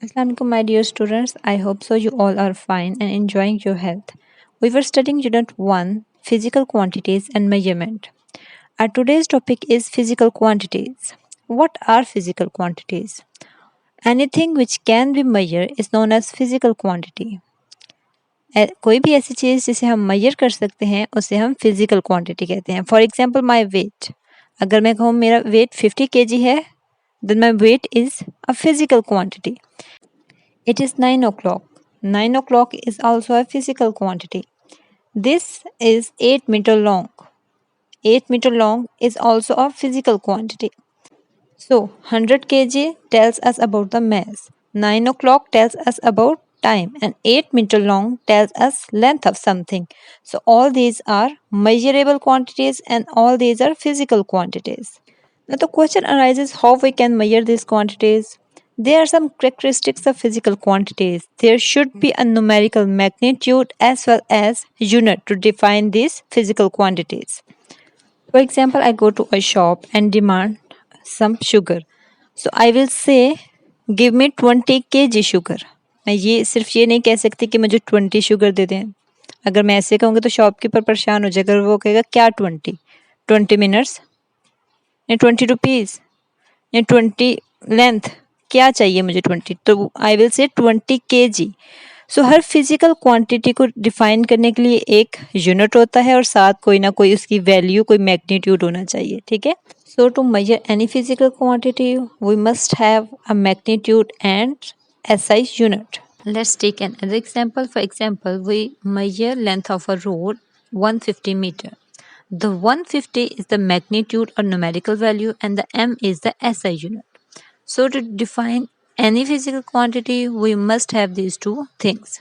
Assalamualaikum, my dear students. I hope so. You all are fine and enjoying your health. We were studying Unit 1 Physical Quantities and Measurement. Our today's topic is Physical Quantities. What are physical quantities? Anything which can be measured is known as physical quantity. कोई भी ऐसी चीज़ जिसे हम measure कर सकते हैं उसे हम physical quantity कहते हैं. For example, my weight. अगर मैं कहूँ मेरा weight 50 kg है, then my weight is a physical quantity. It is 9 o'clock. 9 o'clock is also a physical quantity. This is 8 meter long. 8 meter long is also a physical quantity. So 100 kg tells us about the mass. 9 o'clock tells us about time and 8 meter long tells us length of something. So all these are measurable quantities and all these are physical quantities. Now the question arises how we can measure these quantities. There are some characteristics of physical quantities. There should be a numerical magnitude as well as unit to define these physical quantities. For example, I go to a shop and demand some sugar. So I will say, give me 20 kg sugar. मैं ये सिर्फ ये नहीं कह सकती कि मुझे 20 sugar दे दें. अगर मैं ऐसे कहूँगी तो शॉपकीपर परेशान हो जाएगा. वो कहेगा क्या 20 मिनट्स या 20 रुपीज़ या 20 लेंथ, क्या चाहिए मुझे 20. तो I will say 20 kg. So her physical quantity को डिफाइन करने के लिए एक यूनिट होता है और साथ कोई ना कोई उसकी वैल्यू, कोई मैग्नीट्यूड होना चाहिए. ठीक है. So to measure any physical quantity we must have a magnitude and SI unit. Let's take another example. For example, we measure length of a road 150 meter. The 150 is the magnitude or numerical value and the m is the SI unit. So to define any physical quantity, we must have these two things.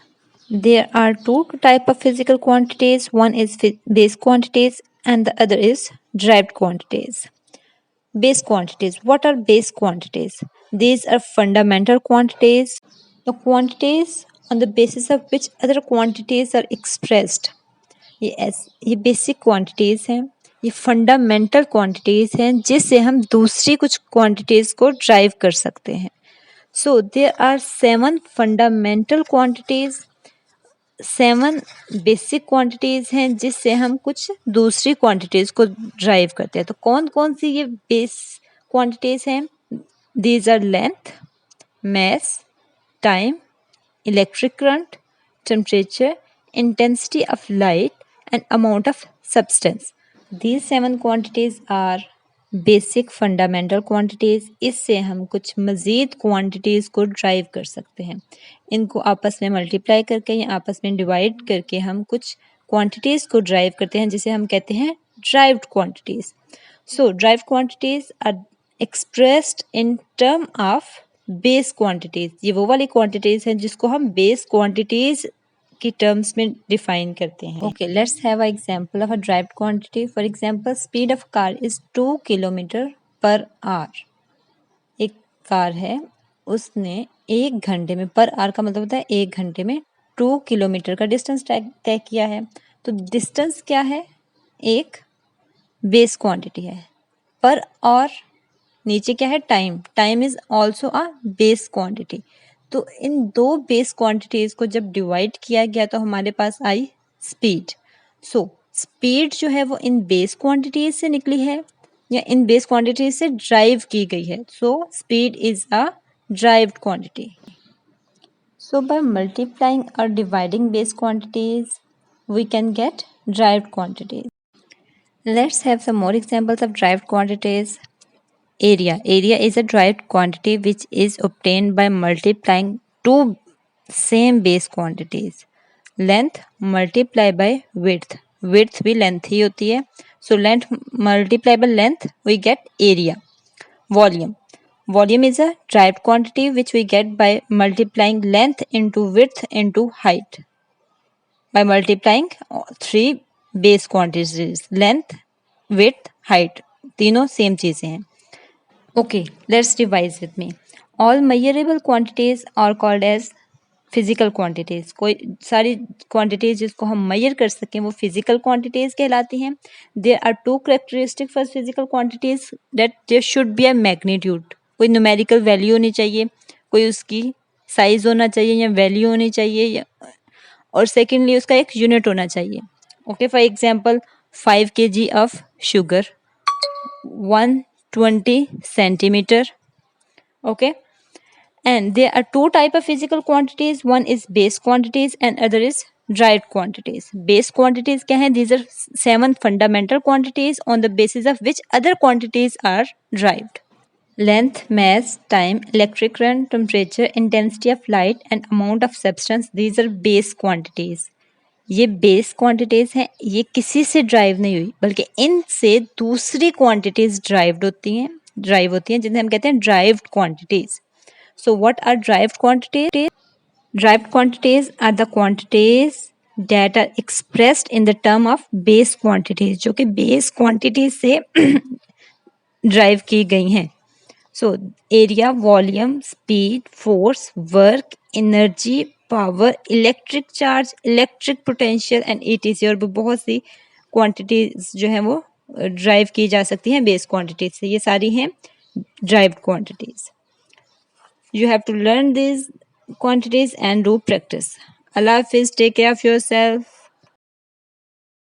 There are two type of physical quantities. One is base quantities and the other is derived quantities. Base quantities. What are base quantities? These are fundamental quantities. The quantities on the basis of which other quantities are expressed. ये basic quantities हैं, ये fundamental quantities हैं जिससे हम दूसरी कुछ quantities को drive कर सकते हैं. So there are 7 fundamental quantities, 7 basic quantities हैं जिससे हम कुछ दूसरी क्वांटिटीज़ को ड्राइव करते हैं. तो कौन कौन सी ये बेस क्वांटिटीज़ हैं? These are length, mass, time, electric current, temperature, intensity of light, and amount of substance. These 7 quantities are basic fundamental quantities. इससे हम कुछ मज़ीद quantities को ड्राइव कर सकते हैं. इनको आपस में मल्टीप्लाई करके या आपस में डिवाइड करके हम कुछ quantities को ड्राइव करते हैं जिसे हम कहते हैं derived quantities. So derived quantities are expressed in term of base quantities. ये वो वाली क्वांटिटीज़ हैं जिसको हम बेस क्वांटिटीज़ की टर्म्स में डिफाइन करते हैं. Okay, let's have a example of a derived quantity. For example, speed of car is 2 kilometre per hour. एक कार है, उसने 1 घंटे में, पर आवर का मतलब होता है 1 घंटे में 2 किलोमीटर का डिस्टेंस तय किया है. तो डिस्टेंस क्या है? एक बेस क्वांटिटी है. पर और नीचे क्या है? Time. Time is also a base quantity. तो इन दो बेस क्वांटिटीज को जब डिवाइड किया गया तो हमारे पास आई स्पीड. सो स्पीड जो है वो इन बेस क्वांटिटीज से निकली है या इन बेस क्वांटिटीज से ड्राइव की गई है. So speed is a derived quantity. So by multiplying और dividing base quantities we can get derived quantities. Let's have some more examples of derived quantities. Area. Area is a derived quantity which is obtained by multiplying two same base quantities. Length multiply by width. Width भी length ही होती है. So length multiply by length we get area. Volume. Volume is a derived quantity which we get by multiplying length into width into height. By multiplying 3 base quantities. Length, width, height. तीनों same चीज़ें हैं. Okay, let's revise with me. All measurable quantities are called as physical quantities. कोई सारी quantities जिसको हम measure कर सकें वो physical quantities कहलाती हैं. There are two characteristics for physical quantities, that there should be a magnitude. कोई numerical value होनी चाहिए, कोई उसकी साइज होना चाहिए या वैल्यू होनी चाहिए, और सेकेंडली उसका एक यूनिट होना चाहिए. Okay, for example 5 kg of sugar, 120 centimeter. Okay, and there are two type of physical quantities. One is base quantities and other is derived quantities. Base quantities क्या हैं? These are 7 fundamental quantities on the basis of which other quantities are derived. Length, mass, time, electric current, temperature, intensity of light and amount of substance. These are base quantities. ये base quantities हैं, ये किसी से drive नहीं हुई बल्कि इनसे दूसरी क्वांटिटीज ड्राइव होती हैं जिन्हें हम कहते हैं derived quantities. So what are derived quantities? Derived quantities are the quantities that are expressed in the term of base quantities, जो कि बेस क्वांटिटीज से ड्राइव की गई हैं. So area, volume, speed, force, work, energy, power, electric charge, electric potential and ETC, और भी बहुत सी quantities जो हैं वो ड्राइव की जा सकती हैं बेस क्वांटिटीज से. ये सारी हैं derived quantities. You have to learn these quantities and do practice. Allah Hafiz, take care of yourself.